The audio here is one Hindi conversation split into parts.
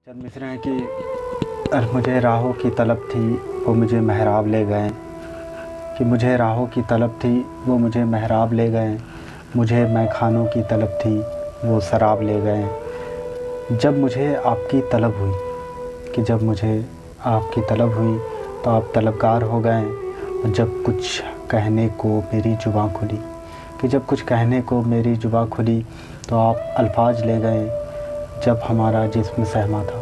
चंद मिसरे हैं कि मुझे राहों की तलब थी वो मुझे महराब ले गए, कि मुझे राहों की तलब थी वो मुझे महराब ले गए, मुझे मैखानों की तलब थी वो शराब ले गए। जब मुझे आपकी तलब हुई, कि जब मुझे आपकी तलब हुई तो आप तलबगार हो गए। और जब कुछ कहने को मेरी जुबां खुली, कि जब कुछ कहने को मेरी जुबां खुली तो आप अल्फाज ले गए। जब हमारा जिस्म सहमा था,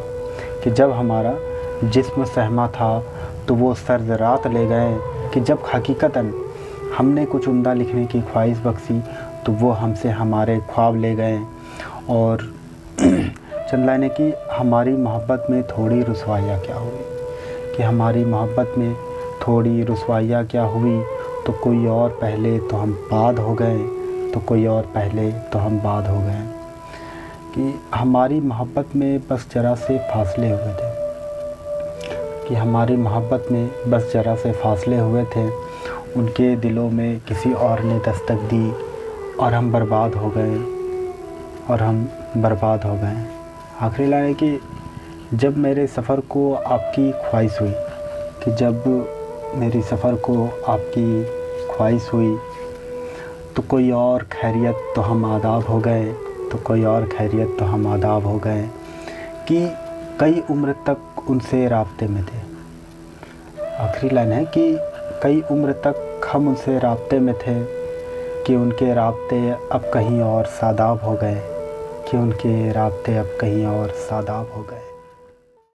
कि जब हमारा जिस्म सहमा था तो वो सर्द रात ले गए। कि जब हकीकतन हमने कुछ उम्दा लिखने की ख्वाहिश बख्शी तो वो हमसे हमारे ख्वाब ले गए। और चंद लाइनें कि हमारी मोहब्बत में थोड़ी रुसवाइयाँ क्या हुई, कि हमारी मोहब्बत में थोड़ी रुसवाइयाँ क्या हुई। तो कोई और पहले तो हम बाद हो गए, तो कोई और पहले तो हम बाद हो गए। कि हमारी मोहब्बत में बस ज़रा से फासले हुए थे, कि हमारी मोहब्बत में बस ज़रा से फासले हुए थे। उनके दिलों में किसी और ने दस्तक दी और हम बर्बाद हो गए, और हम बर्बाद हो गए। आखिरी लाइन है कि जब मेरे सफ़र को आपकी ख्वाहिश हुई, कि जब मेरी सफ़र को आपकी ख्वाहिश हुई तो कोई और खैरियत तो हम आदाब हो गए, तो कोई और खैरियत तो हम आदाब हो गए। कि कई उम्र तक उनसे राब्ते में थे। आखिरी लाइन है कि कई उम्र तक हम उनसे राब्ते में थे, कि उनके राब्ते अब कहीं और सादाब हो गए, कि उनके राब्ते अब कहीं और सादाब हो गए।